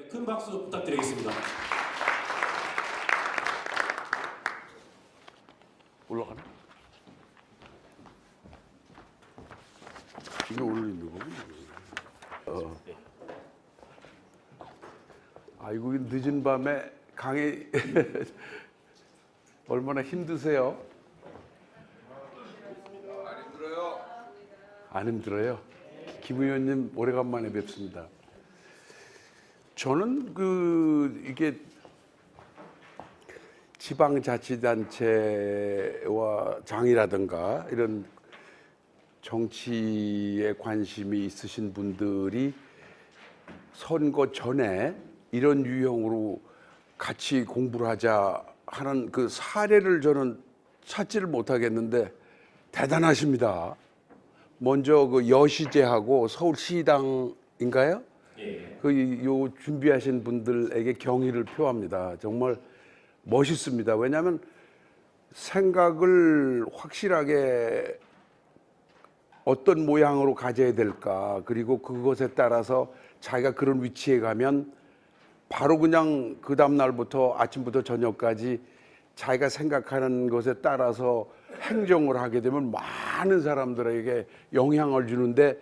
큰 박수 부탁드리겠습니다. 올라가나? 이게 올리는 거군요. 아이고, 이 늦은 밤에 강의 얼마나 힘드세요? 안 힘들어요. 안 힘들어요? 김 의원님 오래간만에 뵙습니다. 저는 이게 지방자치단체와 장이라든가 이런 정치에 관심이 있으신 분들이 선거 전에 이런 유형으로 같이 공부를 하자 하는 그 사례를 저는 찾지를 못하겠는데 대단하십니다. 먼저 그 여시제하고 서울시당인가요? 요 준비하신 분들에게 경의를 표합니다. 정말 멋있습니다. 왜냐하면 생각을 확실하게 어떤 모양으로 가져야 될까, 그리고 그것에 따라서 자기가 그런 위치에 가면 바로 그냥 그 다음 날부터 아침부터 저녁까지 자기가 생각하는 것에 따라서 행정을 하게 되면 많은 사람들에게 영향을 주는데,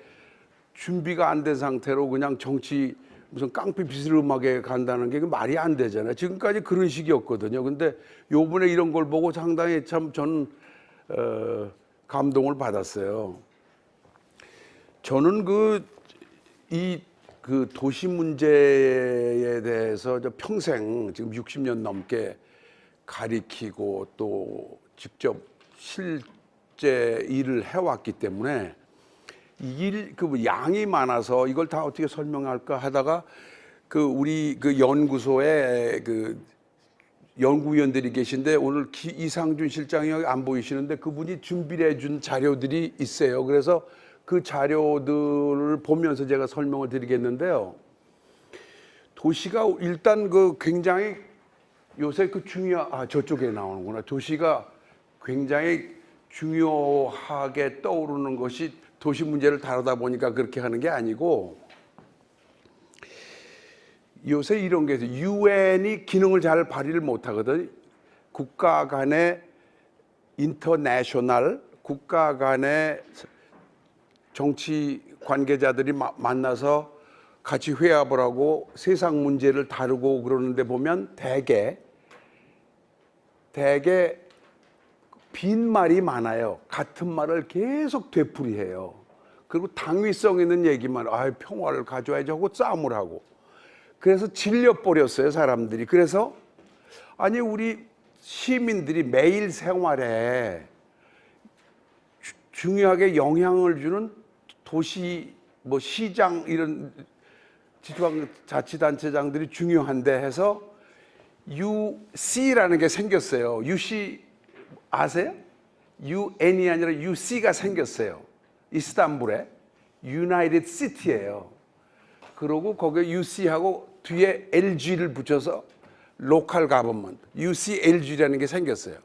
준비가 안 된 상태로 그냥 정치 무슨 깡패 비스름하게 간다는 게 말이 안 되잖아요. 지금까지 그런 식이었거든요. 근데 요번에 이런 걸 보고 상당히 참 저는 감동을 받았어요. 저는 이 도시 문제에 대해서 평생 지금 60년 넘게 가리키고 또 직접 실제 일을 해왔기 때문에 양이 많아서 이걸 다 어떻게 설명할까 하다가 우리 연구소에 연구위원들이 계신데 오늘 이상준 실장이 안 보이시는데 그분이 준비를 해준 자료들이 있어요. 그래서 그 자료들을 보면서 제가 설명을 드리겠는데요. 도시가 일단 굉장히 요새 저쪽에 나오는구나. 도시가 굉장히 중요하게 떠오르는 것이 도시 문제를 다루다 보니까 그렇게 하는 게 아니고, 요새 이런 게 있어요. 유엔이 기능을 잘 발휘를 못하거든. 국가 간의 인터내셔널, 국가 간의 정치 관계자들이 만나서 같이 회합을 하고 세상 문제를 다루고 그러는데 보면 대개 빈말이 많아요. 같은 말을 계속 되풀이해요. 그리고 당위성 있는 얘기만, 평화를 가져야지 하고 싸움을 하고. 그래서 질려버렸어요, 사람들이. 그래서 우리 시민들이 매일 생활에 중요하게 영향을 주는 도시, 시장 이런 지방자치단체장들이 중요한데 해서 UC라는 게 생겼어요. UC 아세요? UN이 아니라 UC가 생겼어요. 이스탄불에 유나이티드 시티예요. 그리고 거기에 UC하고 뒤에 LG를 붙여서 로컬 가버먼트, UCLG라는 게 생겼어요.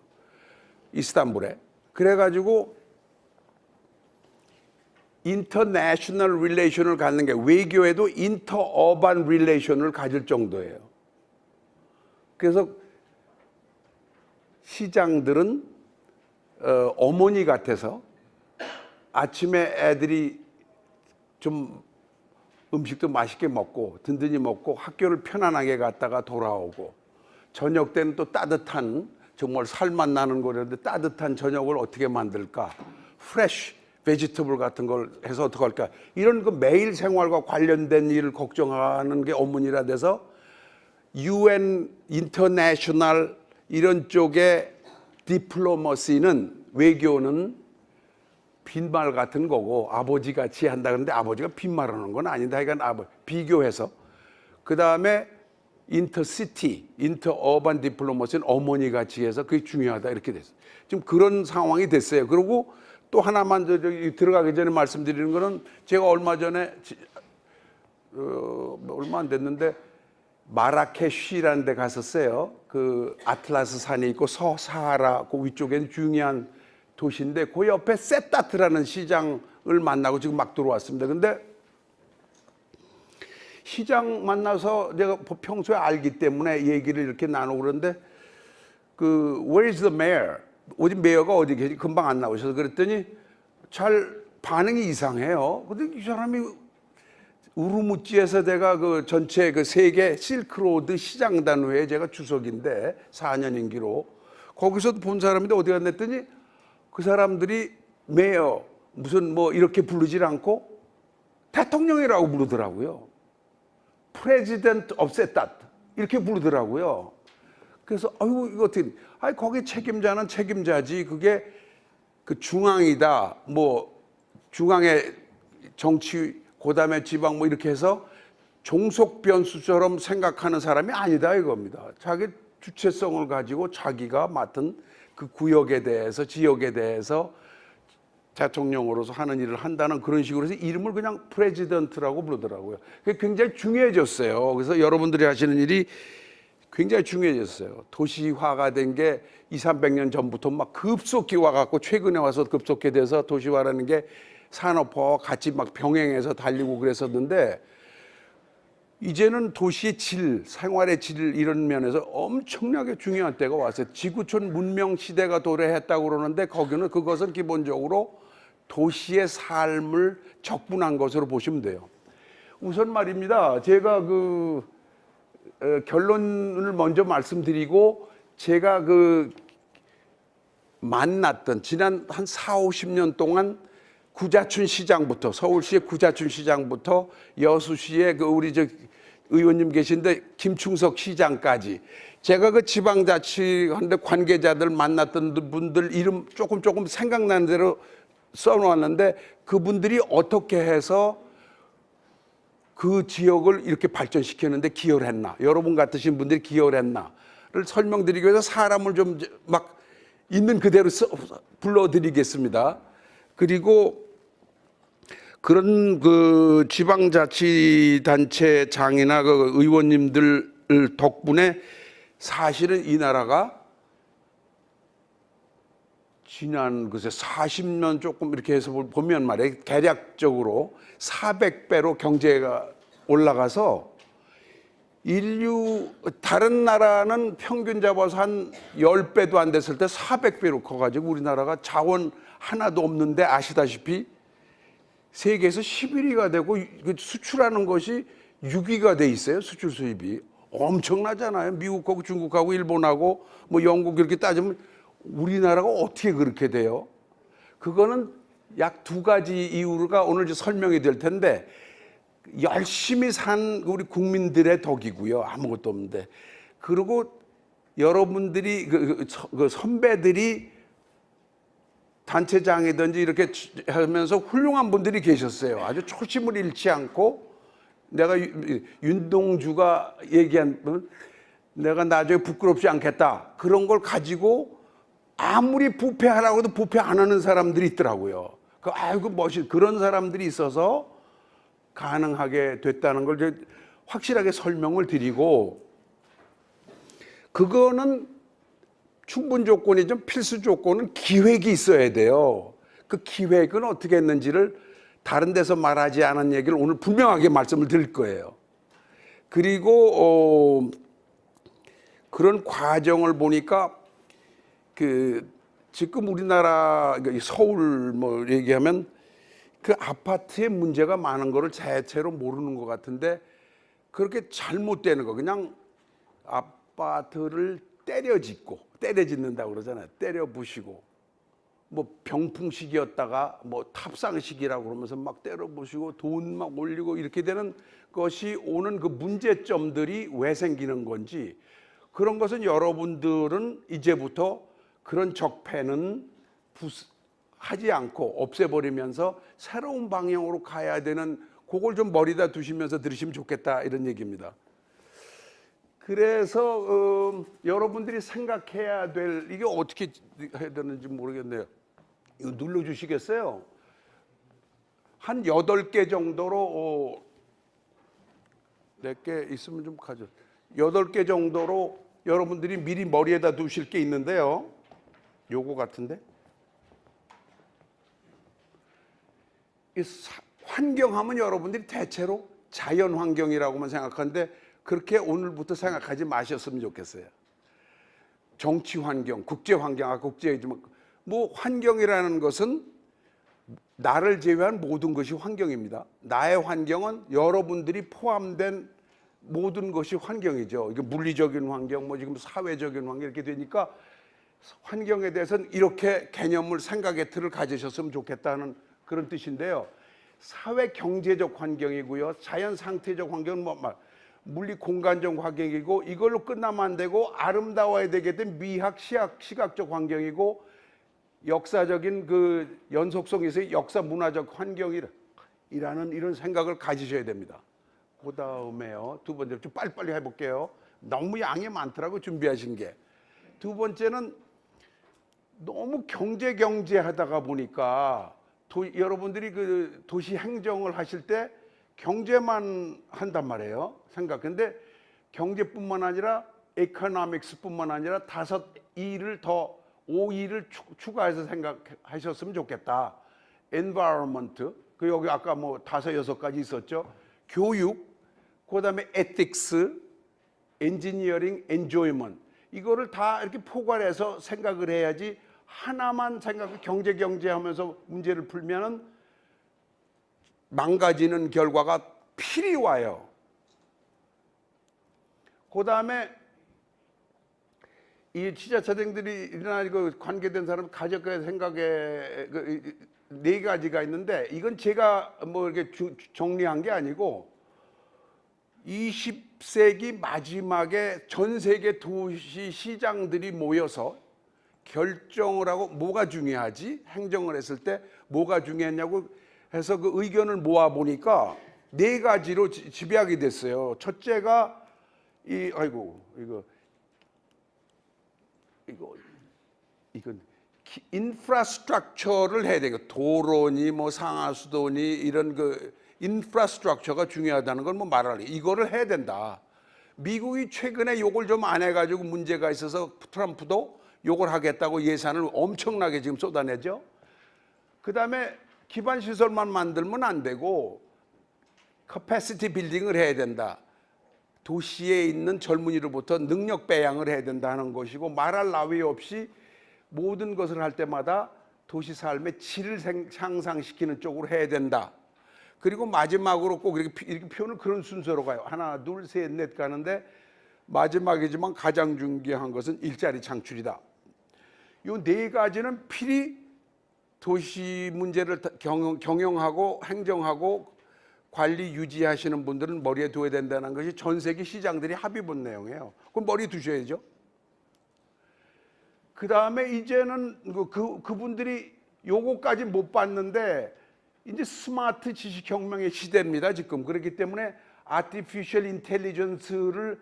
이스탄불에. 그래가지고 인터내셔널 릴레이션을 갖는 게, 외교에도 인터 어반 릴레이션을 가질 정도예요. 그래서 시장들은 어머니 같아서 아침에 애들이 좀 음식도 맛있게 먹고 든든히 먹고 학교를 편안하게 갔다가 돌아오고, 저녁 때는 또 따뜻한, 정말 살맛 나는 거라는데 따뜻한 저녁을 어떻게 만들까, 프레쉬 베지터블 같은 걸 해서 어떻게 할까, 이런 매일 생활과 관련된 일을 걱정하는 게 어머니라 돼서 UN 인터내셔널 이런 쪽에 디플로머시는, 외교는 빈말 같은 거고 아버지 같이 한다 그러는데 아버지가 빈말하는 건 아닌데 하여간 비교해서, 그 다음에 인터시티, 인터어반 디플로머시는 어머니 같이 해서 그게 중요하다 이렇게 됐어요. 지금 그런 상황이 됐어요. 그리고 또 하나만 들어가기 전에 말씀드리는 거는, 제가 얼마 전에 얼마 안 됐는데 마라케쉬라는 데 갔었어요. 아틀라스 산이 있고 서사하라 그 위쪽엔 중요한 도시인데 그 옆에 세타트라는 시장을 만나고 지금 막 들어왔습니다. 근데 시장 만나서 내가 평소에 알기 때문에 얘기를 이렇게 나누고 그러는데 Where is the mayor? 어디 메어가 어디 계시? 금방 안 나오셔서 그랬더니 잘 반응이 이상해요. 근데 이 사람이 우르무찌에서 내가 그 전체 그 세계 실크로드 시장단회에 제가 주석인데 4년 임기로 거기서도 본 사람인데 어디 갔나 했더니 그 사람들이 메어 무슨 뭐 이렇게 부르질 않고 대통령이라고 부르더라고요. President of Setat 이렇게 부르더라고요. 그래서 아이고 이거 어떻게? 아니 거기 책임자는 책임자지 그게 그 중앙이다. 뭐 중앙의 정치 그다음에 지방 뭐 이렇게 해서 종속 변수처럼 생각하는 사람이 아니다 이겁니다. 자기 주체성을 가지고 자기가 맡은 그 구역에 대해서 지역에 대해서 대통령으로서 하는 일을 한다는 그런 식으로 해서 이름을 그냥 프레지던트라고 부르더라고요. 그게 굉장히 중요해졌어요. 그래서 여러분들이 하시는 일이 굉장히 중요해졌어요. 도시화가 된 게 200~300년 전부터 막 급속히 와갖고 최근에 와서 급속히 돼서 도시화라는 게 산업화와 같이 막 병행해서 달리고 그랬었는데 이제는 도시의 질, 생활의 질 이런 면에서 엄청나게 중요한 때가 왔어요. 지구촌 문명 시대가 도래했다고 그러는데 거기는 그것은 기본적으로 도시의 삶을 적분한 것으로 보시면 돼요. 우선 말입니다. 제가 결론을 먼저 말씀드리고 제가 만났던 지난 한 40~50년 동안 구자춘 시장부터 서울시의 구자춘 시장부터 여수시의 우리 의원님 계신데 김충석 시장까지 제가 그 지방자치하는데 관계자들 만났던 분들 이름 조금 생각나는 대로 써놓았는데 그분들이 어떻게 해서 그 지역을 이렇게 발전시켰는데 기여를 했나 여러분 같으신 분들이 기여를 했나를 설명드리기 위해서 사람을 좀 막 있는 그대로 불러드리겠습니다. 그리고 그런 그 지방자치단체장이나 그 의원님들 덕분에 사실은 이 나라가 지난 글쎄 40년 조금 이렇게 해서 보면 말이에요. 대략적으로 400배로 경제가 올라가서 다른 나라는 평균 잡아서 한 10배도 안 됐을 때 400배로 커가지고 우리나라가 자원 하나도 없는데 아시다시피 세계에서 11위가 되고 수출하는 것이 6위가 돼 있어요. 수출 수입이 엄청나잖아요. 미국하고 중국하고 일본하고 뭐 영국 이렇게 따지면 우리나라가 어떻게 그렇게 돼요? 그거는 약 2가지 이유가 오늘 이제 설명이 될 텐데 열심히 산 우리 국민들의 덕이고요. 아무것도 없는데. 그리고 여러분들이 그 선배들이 단체장이든지 이렇게 하면서 훌륭한 분들이 계셨어요. 아주 초심을 잃지 않고 내가 윤동주가 얘기한 내가 나중에 부끄럽지 않겠다. 그런 걸 가지고 아무리 부패하라고 해도 부패 안 하는 사람들이 있더라고요. 아이고 멋있 그런 사람들이 있어서 가능하게 됐다는 걸 확실하게 설명을 드리고 그거는 충분 조건이죠. 필수 조건은 기획이 있어야 돼요. 그 기획은 어떻게 했는지를 다른 데서 말하지 않은 얘기를 오늘 분명하게 말씀을 드릴 거예요. 그리고 그런 과정을 보니까 지금 우리나라 서울 뭐 얘기하면 그 아파트에 문제가 많은 거를 대체로 모르는 것 같은데 그렇게 잘못되는 거 그냥 아파트를 때려짓는다고 그러잖아요. 때려 부시고 뭐 병풍식이었다가 뭐 탑상식이라고 그러면서 막 때려 부시고 돈 막 올리고 이렇게 되는 것이 오는 그 문제점들이 왜 생기는 건지 그런 것은 여러분들은 이제부터 그런 적폐는 하지 않고 없애버리면서 새로운 방향으로 가야 되는 그걸 좀 머리다 두시면서 들으시면 좋겠다 이런 얘기입니다. 그래서 여러분들이 생각해야 될 이게 어떻게 해야 되는지 모르겠네요. 이거 눌러주시겠어요? 한 8개 정도로 4개 있으면 좀 가져. 8개 정도로 여러분들이 미리 머리에다 두실 게 있는데요. 요거 같은데? 환경하면 여러분들이 대체로 자연 환경이라고만 생각하는데 그렇게 오늘부터 생각하지 마셨으면 좋겠어요. 정치 환경, 국제 환경, 아까 국제지만 뭐 환경이라는 것은 나를 제외한 모든 것이 환경입니다. 나의 환경은 여러분들이 포함된 모든 것이 환경이죠. 이게 물리적인 환경, 뭐 지금 사회적인 환경 이렇게 되니까 환경에 대해서는 이렇게 개념을 생각의 틀을 가지셨으면 좋겠다는 그런 뜻인데요. 사회 경제적 환경이고요. 자연 상태적 환경은 뭐 물리 공간적 환경이고 이걸로 끝나면 안 되고 아름다워야 되겠든 미학, 시각적 환경이고 역사적인 그 연속성에서 역사 문화적 환경이라는 이런 생각을 가지셔야 됩니다. 그 다음에요. 두 번째로 좀 빨리빨리 해볼게요. 너무 양이 많더라고 준비하신 게. 두 번째는 너무 경제 하다가 보니까 여러분들이 그 도시 행정을 하실 때 경제만 한단 말이에요. 근데 경제뿐만 아니라 에코노믹스뿐만 아니라 5E를 더 5E를 추가해서 생각하셨으면 좋겠다. environment, 그 여기 아까 뭐 5, 6가지 있었죠. 교육, 그다음에 ethics, engineering, enjoyment. 이거를 다 이렇게 포괄해서 생각을 해야지 하나만 경제 하면서 문제를 풀면은 망가지는 결과가 필히 와요. 그다음에 이 지자체장들이나 그 관계된 사람 가족의 생각에 네 가지가 있는데 이건 제가 뭐 이렇게 정리한 게 아니고 20세기 마지막에 전 세계 도시 시장들이 모여서 결정을 하고 뭐가 중요하지? 행정을 했을 때 뭐가 중요했냐고 해서 그 의견을 모아 보니까 네 가지로 집약이 됐어요. 첫째가 이건 인프라스트럭처를 해야 되고 도로니 뭐 상하수도니 이런 그 인프라스트럭처가 중요하다는 걸 뭐 말하려 이거를 해야 된다. 미국이 최근에 요걸 좀 안 해가지고 문제가 있어서 트럼프도 요걸 하겠다고 예산을 엄청나게 지금 쏟아내죠. 그 다음에 기반 시설만 만들면 안 되고 커패시티 빌딩을 해야 된다. 도시에 있는 젊은이로부터 능력 배양을 해야 된다는 것이고 말할 나위 없이 모든 것을 할 때마다 도시 삶의 질을 향상시키는 쪽으로 해야 된다. 그리고 마지막으로 꼭 이렇게 표현을 그런 순서로 가요. 하나, 둘, 셋, 넷 가는데 마지막이지만 가장 중요한 것은 일자리 창출이다. 이 네 가지는 필히 도시 문제를 경영하고 행정하고 관리 유지하시는 분들은 머리에 둬야 된다는 것이 전 세계 시장들이 합의 본 내용이에요. 그럼 머리에 두셔야죠. 그 다음에 이제는 그분들이 요거까지 못 봤는데 이제 스마트 지식혁명의 시대입니다 지금. 그렇기 때문에 아티피셜 인텔리전스를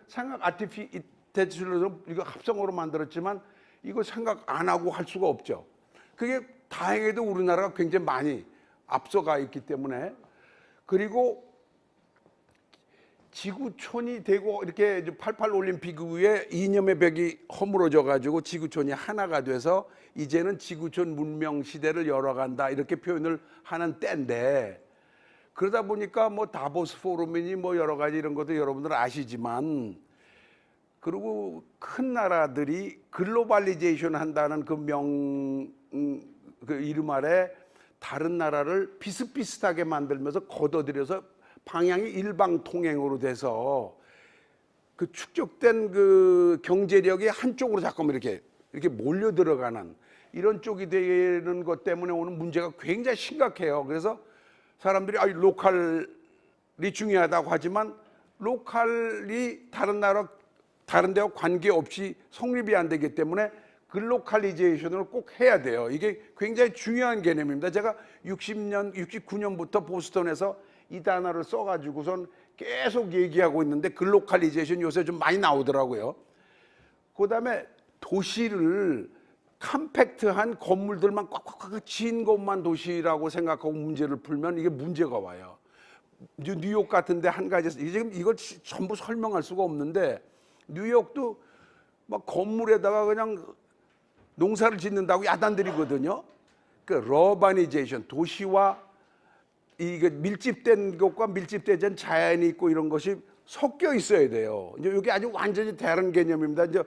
이거 합성어로 만들었지만 이거 생각 안 하고 할 수가 없죠. 그게 다행히도 우리나라가 굉장히 많이 앞서가 있기 때문에. 그리고 지구촌이 되고 이렇게 88 올림픽 이후에 이념의 벽이 허물어져 가지고 지구촌이 하나가 돼서 이제는 지구촌 문명 시대를 열어간다 이렇게 표현을 하는 때인데, 그러다 보니까 뭐 다보스 포럼이니 뭐 여러 가지 이런 것도 여러분들 아시지만, 그리고 큰 나라들이 글로벌리제이션 한다는 그 이름 아래 다른 나라를 비슷비슷하게 만들면서 걷어들여서 방향이 일방통행으로 돼서 그 축적된 그 경제력이 한쪽으로 자꾸 이렇게 몰려 들어가는 이런 쪽이 되는 것 때문에 오는 문제가 굉장히 심각해요. 그래서 사람들이 로컬이 중요하다고 하지만 로컬이 다른 데와 관계없이 성립이 안 되기 때문에 글로컬리제이션을 꼭 해야 돼요. 이게 굉장히 중요한 개념입니다. 제가 69년부터 보스턴에서 이 단어를 써가지고선 계속 얘기하고 있는데 글로컬리제이션 요새 좀 많이 나오더라고요. 그 다음에 도시를 컴팩트한 건물들만 꽉꽉꽉 지은 것만 도시라고 생각하고 문제를 풀면 이게 문제가 와요. 뉴욕 같은데 한 가지, 지금 이걸 전부 설명할 수가 없는데 뉴욕도 막 건물에다가 그냥 농사를 짓는다고 야단들이거든요. 그 러바니제이션, 도시와 이게 밀집된 것과 밀집되지 않은 자연이 있고 이런 것이 섞여 있어야 돼요. 이제 이게 아주 완전히 다른 개념입니다. 이제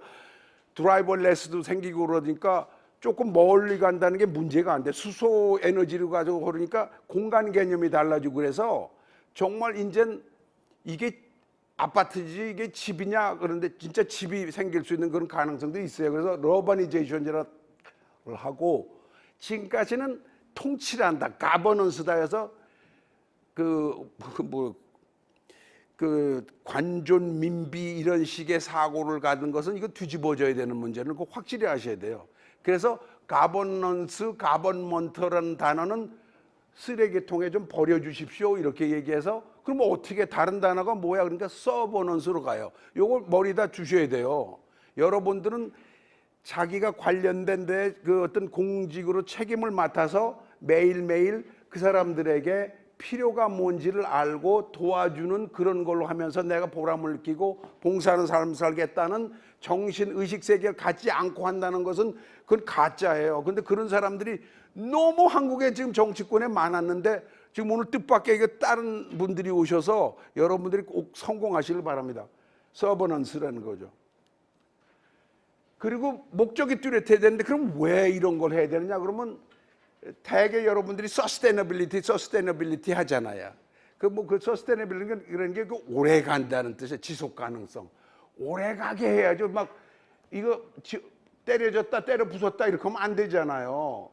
드라이버레스도 생기고 그러니까 조금 멀리 간다는 게 문제가 안 돼. 수소 에너지를 가지고 그러니까 공간 개념이 달라지고 그래서 정말 이젠 이게 아파트지 이게 집이냐 그런데 진짜 집이 생길 수 있는 그런 가능성도 있어요. 그래서 러버니제이션이라고 하고 지금까지는 통치를 한다, 가버넌스다 해서 그 관존 민비 이런 식의 사고를 가는 것은 이거 뒤집어져야 되는 문제는 꼭 확실히 아셔야 돼요. 그래서 가버넌스, 가버먼트라는 단어는 쓰레기통에 좀 버려주십시오 이렇게 얘기해서 그럼 어떻게 다른 단어가 뭐야 그러니까 서버넌스로 가요. 요걸 머리다 주셔야 돼요. 여러분들은 자기가 관련된 데 그 어떤 공직으로 책임을 맡아서 매일매일 그 사람들에게 필요가 뭔지를 알고 도와주는 그런 걸로 하면서 내가 보람을 느끼고 봉사하는 삶을 살겠다는 정신의식 세계를 갖지 않고 한다는 것은 그건 가짜예요. 근데 그런 사람들이 너무 한국에 지금 정치권에 많았는데 지금 오늘 뜻밖의 다른 분들이 오셔서 여러분들이 꼭 성공하시길 바랍니다. 서버넌스라는 거죠. 그리고 목적이 뚜렷해야 되는데 그럼 왜 이런 걸 해야 되느냐 그러면 대개 여러분들이 서스테너빌리티 하잖아요. 그 서스테너빌리티 그런 게 그 오래 간다는 뜻이에요. 지속 가능성. 오래 가게 해야죠. 막 이거 때려졌다 때려 부쉈다 이렇게 하면 안 되잖아요.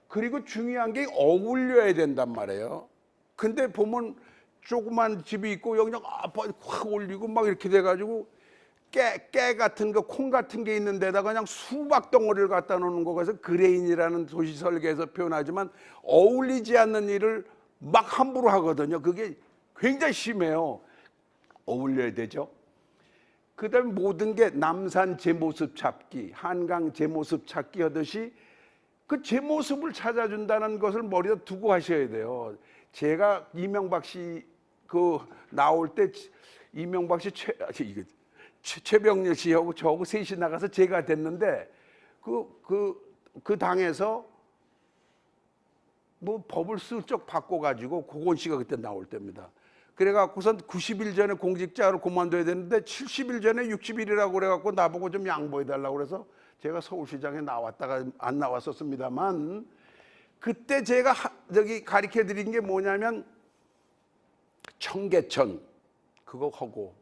그리고 중요한 게 어울려야 된단 말이에요. 근데 보면 조그만 집이 있고 여기 그냥 확 올리고 막 이렇게 돼가지고 깨 같은 거, 콩 같은 게 있는 데다가 그냥 수박 덩어리를 갖다 놓는 거. 그래서 그레인이라는 도시 설계에서 표현하지만 어울리지 않는 일을 막 함부로 하거든요. 그게 굉장히 심해요. 어울려야 되죠. 그 다음에 모든 게 남산 제 모습 찾기, 한강 제 모습 찾기 하듯이 그 제 모습을 찾아준다는 것을 머리에 두고 하셔야 돼요. 제가 이명박 씨 그 나올 때 이명박 씨 최병렬 씨하고 저하고 셋이 나가서 제가 됐는데 그 당에서 뭐 법을 슬쩍 바꿔가지고 고건 씨가 그때 나올 때입니다. 그래갖고선 90일 전에 공직자를 그만둬야 되는데 70일 전에 60일이라고 그래갖고 나보고 좀 양보해달라고 그래서 제가 서울시장에 나왔다가 안 나왔었습니다만 그때 제가 저기 가르쳐 드린 게 뭐냐면 청계천 그거 하고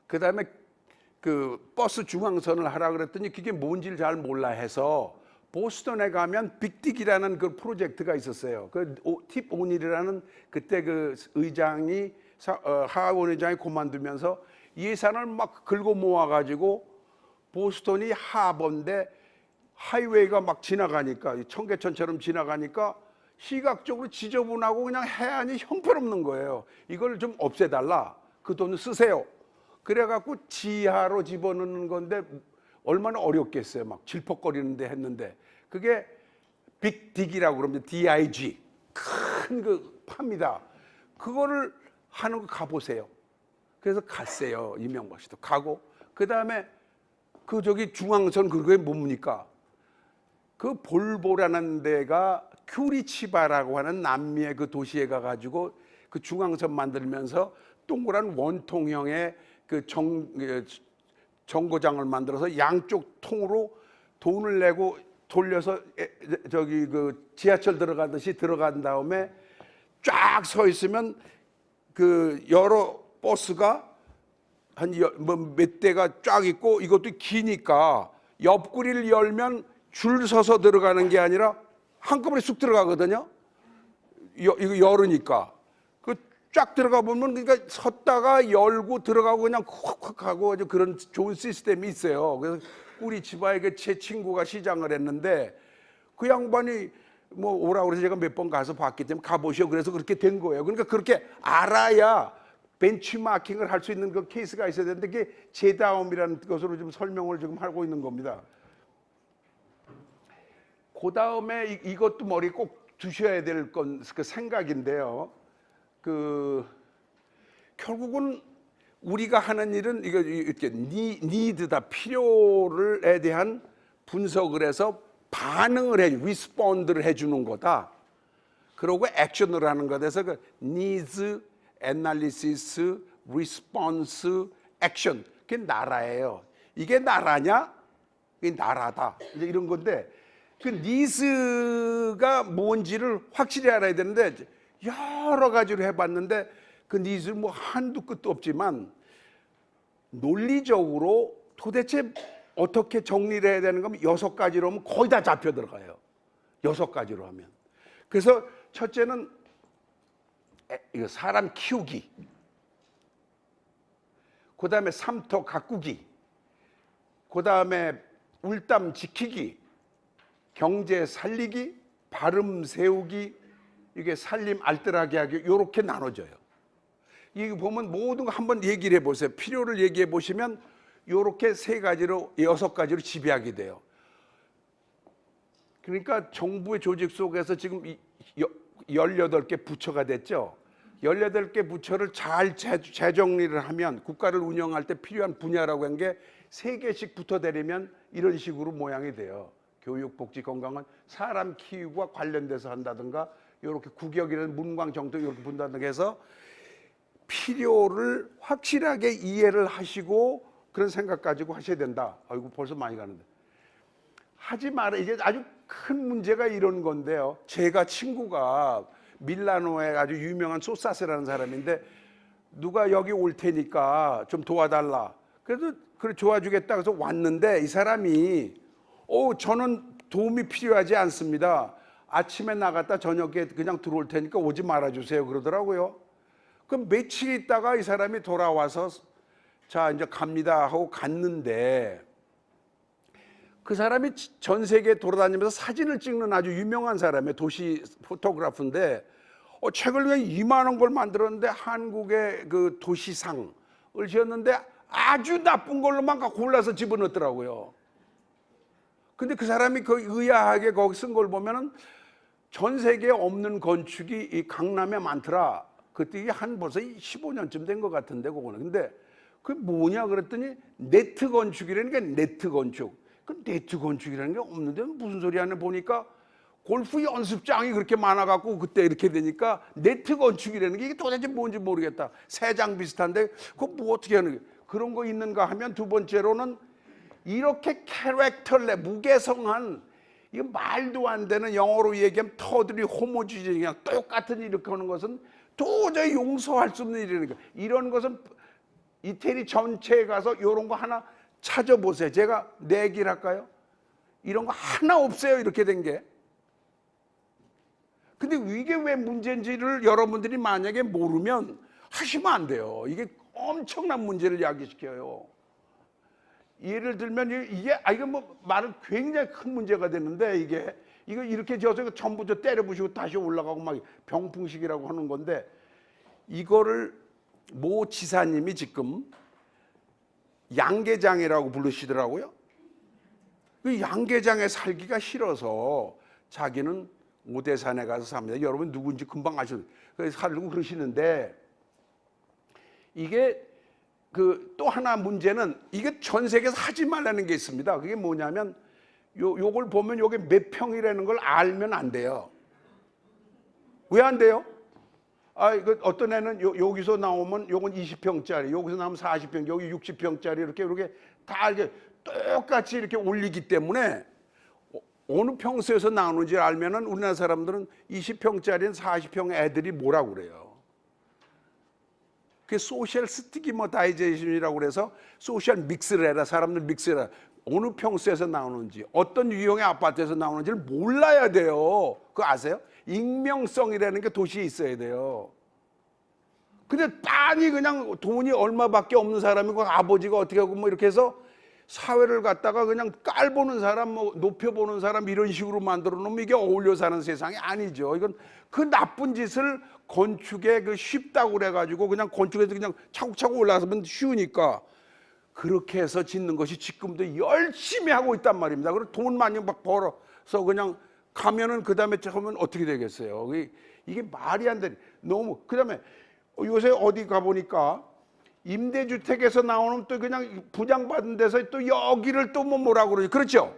그 다음에 그 버스 중앙선을 하라 그랬더니 그게 뭔지를 잘 몰라 해서 보스턴에 가면 빅딕이라는 그 프로젝트가 있었어요. 그 팁 오닐이라는 그때 그 의장이 하원 의장이 그만두면서 예산을 막 긁어 모아가지고 보스턴이 하버인데 하이웨이가 막 지나가니까 청계천처럼 지나가니까 시각적으로 지저분하고 그냥 해안이 형편없는 거예요. 이걸 좀 없애달라. 그 돈을 쓰세요. 그래갖고 지하로 집어넣는 건데 얼마나 어렵겠어요. 막 질퍽거리는데 했는데 그게 빅딕이라고 그럽니다. DIG 큰 그 팝니다. 그거를 하는 거 가보세요. 그래서 갔어요. 이명박 씨도 가고 그 다음에 그 저기 중앙선 그게 뭡니까? 그 볼보라는 데가 큐리치바라고 하는 남미의 그 도시에 가가지고 그 중앙선 만들면서 동그란 원통형의 그 정거장을 만들어서 양쪽 통으로 돈을 내고 돌려서 저기 그 지하철 들어가듯이 들어간 다음에 쫙 서 있으면 그 여러 버스가 한 몇 대가 쫙 있고 이것도 기니까 옆구리를 열면 줄 서서 들어가는 게 아니라 한꺼번에 쑥 들어가거든요. 이거 열으니까. 쫙 들어가 보면 그러니까 섰다가 열고 들어가고 그냥 콱콱 하고 그런 좋은 시스템이 있어요. 그래서 우리 집안에 제 친구가 시장을 했는데 그 양반이 뭐 오라고 그래서 제가 몇 번 가서 봤기 때문에 가보시오. 그래서 그렇게 된 거예요. 그러니까 그렇게 알아야 벤치마킹을 할 수 있는 그 케이스가 있어야 되는데 그게 제다움이라는 것으로 좀 설명을 지금 하고 있는 겁니다. 그 다음에 이것도 머리에 꼭 두셔야 될 건 그 생각인데요. 결국은 우리가 하는 일은 이거 이렇게 니드다 필요를에 대한 분석을 해서 반응을 리스폰드를 해주는 거다. 그러고 액션을 하는 것에서 그 needs, analysis, response, action. 그게 나라예요. 이게 나라냐? 이게 나라다. 이제 이런 건데 그 니즈가 뭔지를 확실히 알아야 되는데 여러 가지로 해봤는데 그 니즈는 뭐 한두 끝도 없지만 논리적으로 도대체 어떻게 정리를 해야 되는 거면 6가지로 하면 거의 다 잡혀 들어가요. 6가지로 하면. 그래서 첫째는 이거 사람 키우기, 그 다음에 삼터 가꾸기, 그 다음에 울담 지키기, 경제 살리기, 발음 세우기, 이게 살림 알뜰하게 하기, 이렇게 나눠져요. 이거 보면 모든 거 한번 얘기를 해보세요. 필요를 얘기해 보시면 이렇게 3가지로 6가지로 지배하게 돼요. 그러니까 정부의 조직 속에서 지금 18개 부처가 됐죠. 18개 부처를 잘 재정리를 하면 국가를 운영할 때 필요한 분야라고 한 게 3개씩 붙어내리면 이런 식으로 모양이 돼요. 교육, 복지, 건강은 사람 키우기와 관련돼서 한다든가 이렇게 국역이라는 문광, 정도 이렇게 분다든가 해서 필요를 확실하게 이해를 하시고 그런 생각 가지고 하셔야 된다. 아이고 벌써 많이 가는데. 하지 마라. 이게 아주 큰 문제가 이런 건데요. 제가 친구가 밀라노에 아주 유명한 소사스라는 사람인데 누가 여기 올 테니까 좀 도와달라. 그래도 그래 도와주겠다 그래서 왔는데 이 사람이 저는 도움이 필요하지 않습니다. 아침에 나갔다 저녁에 그냥 들어올 테니까 오지 말아주세요 그러더라고요. 그럼 며칠 있다가 이 사람이 돌아와서 자 이제 갑니다 하고 갔는데 그 사람이 전 세계 돌아다니면서 사진을 찍는 아주 유명한 사람이에요. 도시 포토그래퍼인데 책을 그냥 이만한 걸 만들었는데 한국의 그 도시상을 지었는데 아주 나쁜 걸로만 골라서 집어넣더라고요. 근데 그 사람이 그 의아하게 거기 쓴 걸 보면은 전 세계에 없는 건축이 이 강남에 많더라. 그때 이게 한 벌써 15년쯤 된 것 같은데 그거는. 근데 그게 뭐냐 그랬더니 네트 건축이라는 게 네트 건축. 그 네트 건축이라는 게 없는데 무슨 소리 하냐 보니까 골프 연습장이 그렇게 많아갖고 그때 이렇게 되니까 네트 건축이라는 게 이게 도대체 뭔지 모르겠다. 새장 비슷한데 그거 뭐 어떻게 하는 게 그런 거 있는가 하면 두 번째로는 이렇게 캐릭터레 무개성한 이거 말도 안 되는 영어로 얘기하면 터들이 호모지지 그냥 똑같은 이렇게 하는 것은 도저히 용서할 수 없는 일이니까 이런 것은 이태리 전체에 가서 이런 거 하나 찾아보세요. 제가 내기를 할까요? 이런 거 하나 없어요. 이렇게 된 게. 근데 이게 왜 문제인지를 여러분들이 만약에 모르면 하시면 안 돼요. 이게 엄청난 문제를 야기시켜요. 예를 들면 이거 뭐 말은 굉장히 큰 문제가 되는데 이거 이렇게 지어서 전부 다 때려부시고 다시 올라가고 막 병풍식이라고 하는 건데 이거를 모 지사님이 지금 양계장이라고 부르시더라고요. 그 양계장에 살기가 싫어서 자기는 오대산에 가서 삽니다. 여러분 누군지 금방 아시죠? 그래서 살고 그러시는데 이게 그 또 하나 문제는 이게 전 세계에서 하지 말라는 게 있습니다. 그게 뭐냐면 요걸 보면 요게 몇 평이라는 걸 알면 안 돼요. 왜 안 돼요? 이거 어떤 애는 여기서 나오면 요건 20평짜리, 여기서 나오면 40평, 여기 60평짜리 이렇게 다 이렇게 똑같이 이렇게 올리기 때문에 어느 평수에서 나오는지 알면은 우리나라 사람들은 20평짜리는 40평 애들이 뭐라고 그래요? 그게 소셜 스티기머다이제이션이라고 그래서 소셜 믹스를 해라. 사람들 믹스를 해라. 어느 평수에서 나오는지 어떤 유형의 아파트에서 나오는지를 몰라야 돼요. 그거 아세요? 익명성이라는 게 도시에 있어야 돼요. 근데 빤히 그냥 돈이 얼마밖에 없는 사람이고 아버지가 어떻게 하고 뭐 이렇게 해서 사회를 갖다가 그냥 깔보는 사람, 뭐 높여보는 사람 이런 식으로 만들어 놓으면 이게 어울려 사는 세상이 아니죠. 이건 그 나쁜 짓을 건축에 쉽다고 그래가지고 그냥 건축에서 그냥 차곡차곡 올라가면 쉬우니까 그렇게 해서 짓는 것이 지금도 열심히 하고 있단 말입니다. 그리고 돈 많이 막 벌어서 그냥 가면은 그 다음에 하면 어떻게 되겠어요? 이게 말이 안 돼. 너무. 그 다음에 요새 어디 가보니까 임대주택에서 나오는 또 그냥 분양받은 데서 또 여기를 또 뭐라고 그러죠. 그렇죠?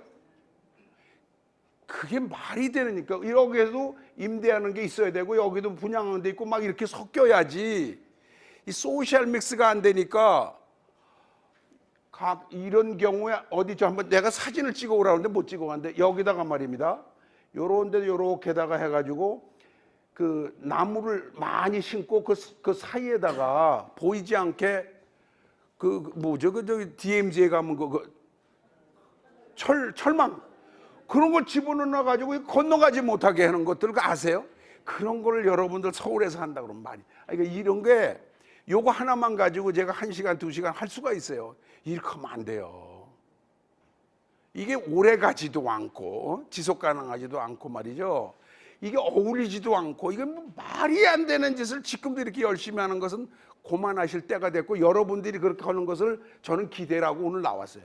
그게 말이 되니까 여기에도 임대하는 게 있어야 되고 여기도 분양하는 데 있고 막 이렇게 섞여야지. 이 소셜 믹스가 안 되니까 이런 경우에 어디 저 한번 내가 사진을 찍어 오라는데 못 찍어 왔는데 여기다가 말입니다. 요런 데 요렇게다가 해가지고 그 나무를 많이 심고 그 사이에다가 보이지 않게 그 뭐죠 그 저기 DMZ에 가면 철망 그런 걸 집어넣어 가지고 건너가지 못하게 하는 것들 아세요? 그런 걸 여러분들 서울에서 한다 그러면 말이. 그러니까 이런 게 요거 하나만 가지고 제가 1시간, 2시간 할 수가 있어요. 이렇게 하면 안 돼요. 이게 오래 가지도 않고 지속 가능하지도 않고 말이죠. 이게 어울리지도 않고 이게 뭐 말이 안 되는 짓을 지금도 이렇게 열심히 하는 것은 그만하실 때가 됐고 여러분들이 그렇게 하는 것을 저는 기대를 하고 오늘 나왔어요.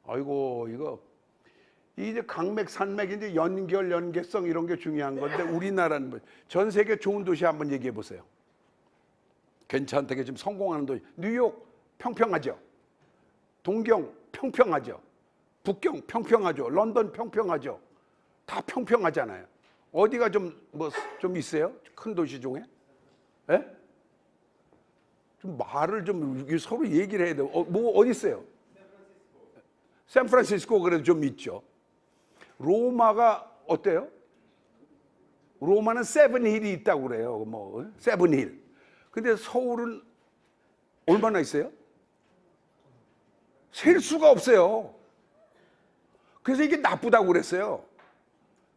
아이고 이거 이제 강맥 산맥인데 연계성 이런 게 중요한 건데 우리나라는 전 세계 좋은 도시 한번 얘기해 보세요. 괜찮다게 지금 성공하는 도시. 뉴욕 평평하죠. 동경 평평하죠. 북경 평평하죠. 런던 평평하죠. 다 평평하잖아요. 어디가 좀 있어요? 큰 도시 중에? 예? 좀 말을 좀 서로 얘기를 해야 돼요. 뭐 어디 있어요? 샌프란시스코 그래도 좀 있죠. 로마가 어때요? 로마는 세븐힐이 있다고 그래요. 뭐 세븐힐. 근데 서울은 얼마나 있어요? 셀 수가 없어요. 그래서 이게 나쁘다고 그랬어요.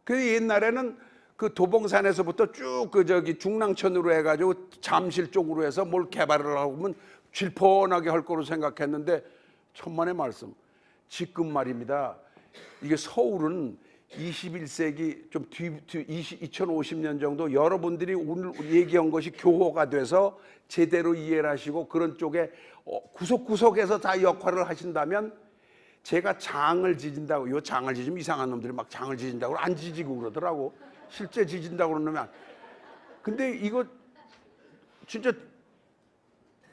그래서 옛날에는 그 도봉산에서부터 쭉 중랑천으로 해가지고 잠실 쪽으로 해서 뭘 개발을 하면 질펀하게 할 거로 생각했는데 천만의 말씀. 지금 말입니다. 이게 서울은 21세기 좀 2050년 정도 여러분들이 오늘 얘기한 것이 교호가 돼서 제대로 이해를 하시고 그런 쪽에 구석구석에서 다 역할을 하신다면 제가 장을 지진다고 요 장을 지지면 이상한 놈들이 막 장을 지진다고 안 지지고 그러더라고. 실제 지진다고 그러면 근데 이거 진짜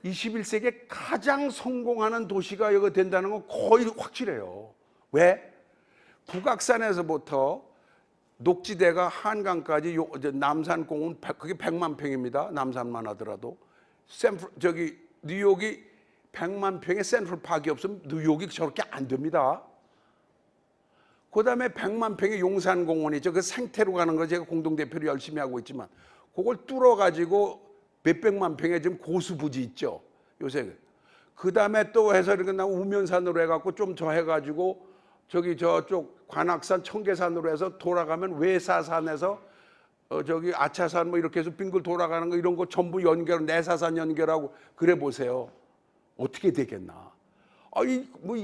21세기에 가장 성공하는 도시가 이거 된다는 건 거의 확실해요. 왜? 북악산에서부터 녹지대가 한강까지 남산공원 그게 100만 평입니다. 남산만 하더라도 뉴욕이 100만 평의 센트럴파크가 없으면 뉴욕이 저렇게 안 됩니다. 그다음에 100만 평의 용산공원이죠. 그 생태로 가는 거 제가 공동대표를 열심히 하고 있지만 그걸 뚫어가지고 몇백만 평의 지금 고수부지 있죠. 요새. 그다음에 또 해서 이렇게 우면산으로 해갖고 좀 더 해가지고 저쪽 관악산 청계산으로 해서 돌아가면 외사산에서 아차산 뭐 이렇게 해서 빙글 돌아가는 거 이런 거 전부 내사산 연결하고 그래 보세요. 어떻게 되겠나? 뭐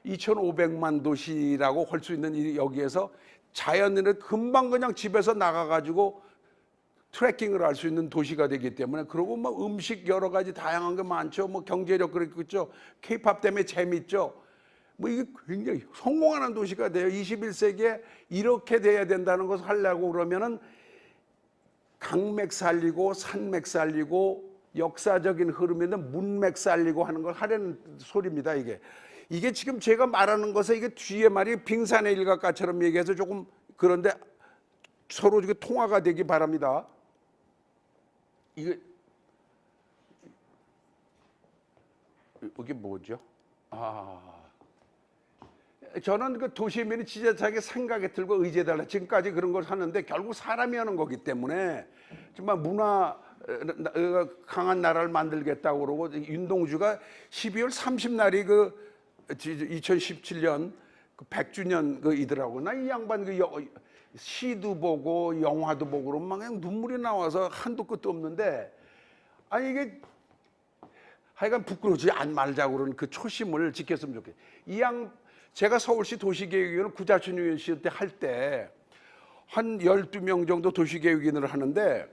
2,500만 도시라고 할 수 있는 여기에서 자연인을 금방 그냥 집에서 나가가지고 트레킹을 할 수 있는 도시가 되기 때문에 그리고 뭐 음식 여러 가지 다양한 게 많죠. 뭐 경제력 그렇겠죠. K-팝 때문에 재밌죠. 뭐 이게 굉장히 성공하는 도시가 돼요. 21세기에 이렇게 돼야 된다는 것을 하려고 그러면은 강맥 살리고 산맥 살리고 역사적인 흐름인데 문맥 살리고 하는 걸 하려는 소리입니다. 이게 지금 제가 말하는 것에 이게 뒤에 말이 빙산의 일각가처럼 얘기해서 조금 그런데 서로 이게 통화가 되기 바랍니다. 이게 뭐죠? 저는 그 도시민이 지자체에게 생각이 들고 의지해달라 지금까지 그런 걸 하는데 결국 사람이 하는 거기 때문에 정말 문화 강한 나라를 만들겠다고 그러고 윤동주가 12월 30날이 2017년 100주년 이더라고. 나 이 양반 시도 보고 영화도 보고 그러면 막 그냥 눈물이 나와서 한도 끝도 없는데 이게 하여간 부끄러우지 안 말자고 그러는 그 초심을 지켰으면 좋겠어요. 제가 서울시 도시계획위원을 구자춘 시절 때 할 때 한 12명 정도 도시계획위원을 하는데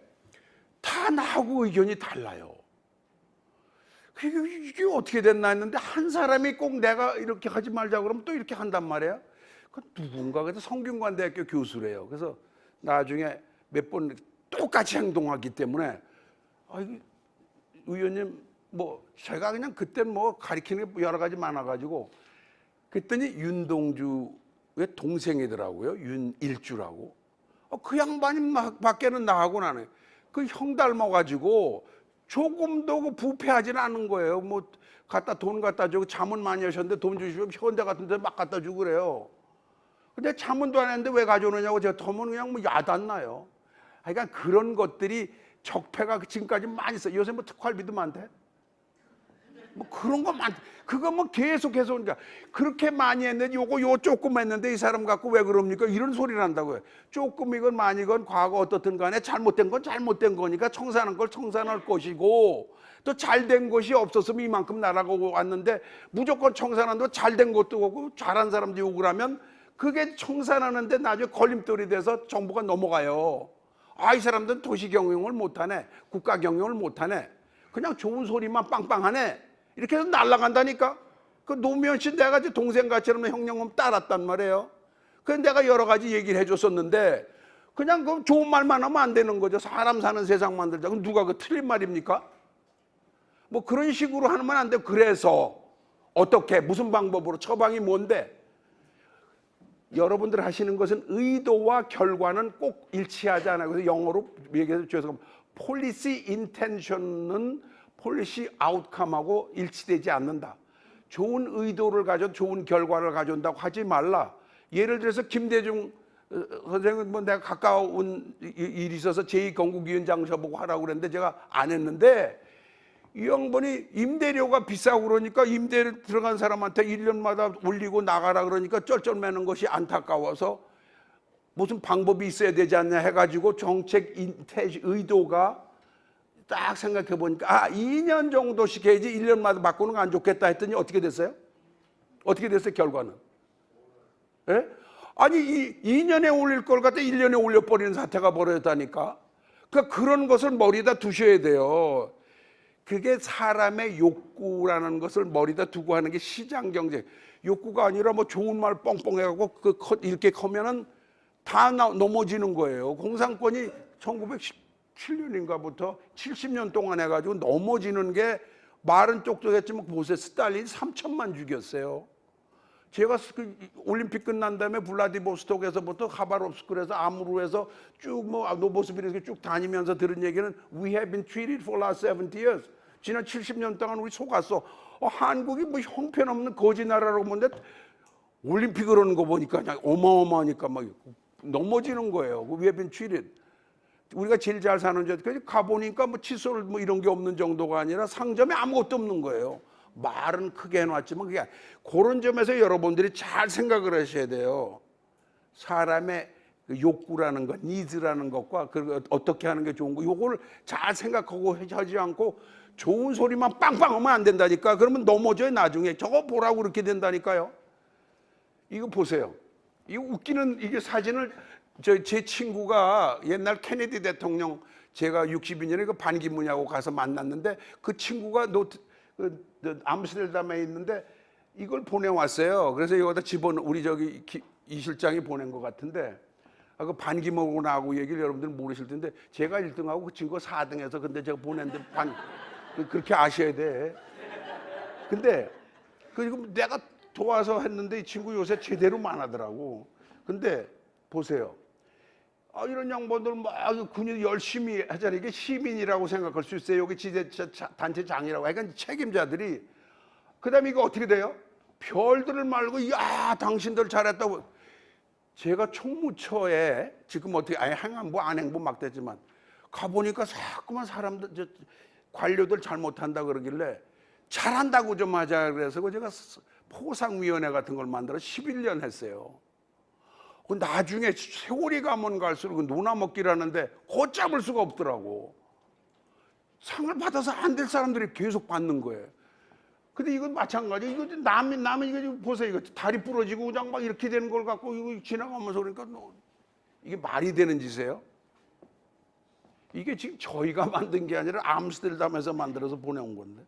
다 나하고 의견이 달라요. 이게 어떻게 됐나 했는데 한 사람이 꼭 내가 이렇게 하지 말자고 그러면 또 이렇게 한단 말이에요. 누군가 그래서 성균관대학교 교수래요. 그래서 나중에 몇 번 똑같이 행동하기 때문에 의원님 뭐 제가 그냥 그때 뭐 가리키는 게 여러 가지 많아가지고 그랬더니 윤동주의 동생이더라고요. 윤일주라고. 그 양반이 막 밖에는 나하고 나네. 그 형 닮아가지고 조금도 그 부패하지는 않은 거예요. 뭐 돈 갖다 주고 자문 많이 하셨는데 돈 주시면 현대 같은 데 막 갖다 주고 그래요. 근데 자문도 안 했는데 왜 가져오느냐고 제가 더면 그냥 뭐 야단나요. 그러니까 그런 것들이 적폐가 지금까지 많이 있어요. 요새 뭐 특활비도 많대. 뭐 그런 거 그거 뭐 계속해서 그러니까 그렇게 많이 했는데 요 조금 했는데 이 사람 갖고 왜 그럽니까? 이런 소리를 한다고요. 조금이건 많이건 과거 어떻든 간에 잘못된 건 잘못된 거니까 청산한 걸 청산할 것이고 또 잘된 것이 없었으면 이만큼 나라가 왔는데 무조건 청산한다고 잘된 것도 오고 잘한 사람도 욕을 하면 그게 청산하는데 나중에 걸림돌이 돼서 정부가 넘어가요. 이 사람들은 도시 경영을 못하네. 국가 경영을 못하네. 그냥 좋은 소리만 빵빵하네. 이렇게 해서 날아간다니까. 그 노무현 씨 내가 동생같이는 형님 따랐단 말이에요. 그래서 내가 여러 가지 얘기를 해줬었는데 그냥 그 좋은 말만 하면 안 되는 거죠. 사람 사는 세상 만들자. 그럼 누가 그 틀린 말입니까? 뭐 그런 식으로 하면 안 돼요. 그래서 어떻게 무슨 방법으로 처방이 뭔데? 여러분들 하시는 것은 의도와 결과는 꼭 일치하지 않아요. 그래서 영어로 얘기해서 죄송합니다. policy intention은 policy outcome하고 일치되지 않는다. 좋은 의도를 가져 좋은 결과를 가져온다고 하지 말라. 예를 들어서 김대중 선생은 뭐 내가 가까운 일이 있어서 제2건국위원장 저보고 하라고 그랬는데 제가 안 했는데 이 양반이 임대료가 비싸고 그러니까 임대료 들어간 사람한테 1년마다 올리고 나가라 그러니까 쩔쩔매는 것이 안타까워서 무슨 방법이 있어야 되지 않냐 해가지고 정책 의도가 딱 생각해 보니까 2년 정도씩 해야지 1년마다 바꾸는 거 안 좋겠다 했더니 어떻게 됐어요? 어떻게 됐어요 결과는? 예? 아니 2년에 올릴 걸 갖다 1년에 올려버리는 사태가 벌어졌다니까. 그러니까 그런 것을 머리에다 두셔야 돼요. 그게 사람의 욕구라는 것을 머리에다 두고 하는 게 시장 경제. 욕구가 아니라 뭐 좋은 말 뻥뻥 해갖고 이렇게 커면은 다 넘어지는 거예요. 공산권이 1917년인가부터 70년 동안 해가지고 넘어지는 게 말은 똑똑했지만 보세요. 스탈린 3천만 죽였어요. 제가 올림픽 끝난 다음에 블라디보스톡에서부터 하바롭스크에서 아무르에서 쭉 뭐 노보스비르스크 쭉 다니면서 들은 얘기는 We have been treated for last 70 years. 지난 70년 동안 우리 속았어. 한국이 뭐 형편없는 거지 나라라고 보는데 올림픽을 하는 거 보니까 그냥 어마어마하니까 막 넘어지는 거예요. We have been treated. 우리가 제일 잘 사는 데 가보니까 뭐 칫솔 뭐 이런 게 없는 정도가 아니라 상점에 아무것도 없는 거예요. 말은 크게 해놨지만 그게 그런 점에서 여러분들이 잘 생각을 하셔야 돼요. 사람의 그 욕구라는 것, 니즈라는 것과 그 어떻게 하는 게 좋은 거, 요걸 잘 생각하고 하지 않고 좋은 소리만 빵빵 하면 안 된다니까. 그러면 넘어져요 나중에. 저거 보라고 그렇게 된다니까요. 이거 보세요. 이거 웃기는 이게 사진을 제 친구가 옛날 케네디 대통령 제가 62년에 그 반기문하고 가서 만났는데 그 친구가 암스테르담에 있는데 이걸 보내왔어요. 그래서 여기다 우리 이 실장이 보낸 것 같은데 그 반기문하고 나하고 얘기를 여러분들 모르실 텐데 제가 1등하고 그 친구가 4등해서 근데 제가 보냈는데 그렇게 아셔야 돼. 근데 그리고 내가 도와서 했는데 이 친구 요새 제대로 망하더라고. 근데 보세요. 이런 양반들 막 군인 열심히 하잖아요. 이게 시민이라고 생각할 수 있어요. 여기 단체장이라고. 그러니까 책임자들이. 그 다음에 이거 어떻게 돼요? 별들을 말고, 야, 당신들 잘했다고. 제가 총무처에 지금 어떻게, 행안부, 안행부 막 됐지만, 가보니까 자꾸만 사람들, 관료들 잘못한다 그러길래, 잘한다고 좀 하자. 그래서 제가 포상위원회 같은 걸 만들어 11년 했어요. 나중에 세월이 가면 갈수록 논아먹기라는데 걷잡을 수가 없더라고. 상을 받아서 안 될 사람들이 계속 받는 거예요. 근데 이건 마찬가지. 이거 남은 이거 보세요. 이거 다리 부러지고 그냥 막 이렇게 되는 걸 갖고 이거 지나가면서 그러니까 이게 말이 되는 짓이에요? 이게 지금 저희가 만든 게 아니라 암스테르담에서 만들어서 보내온 건데.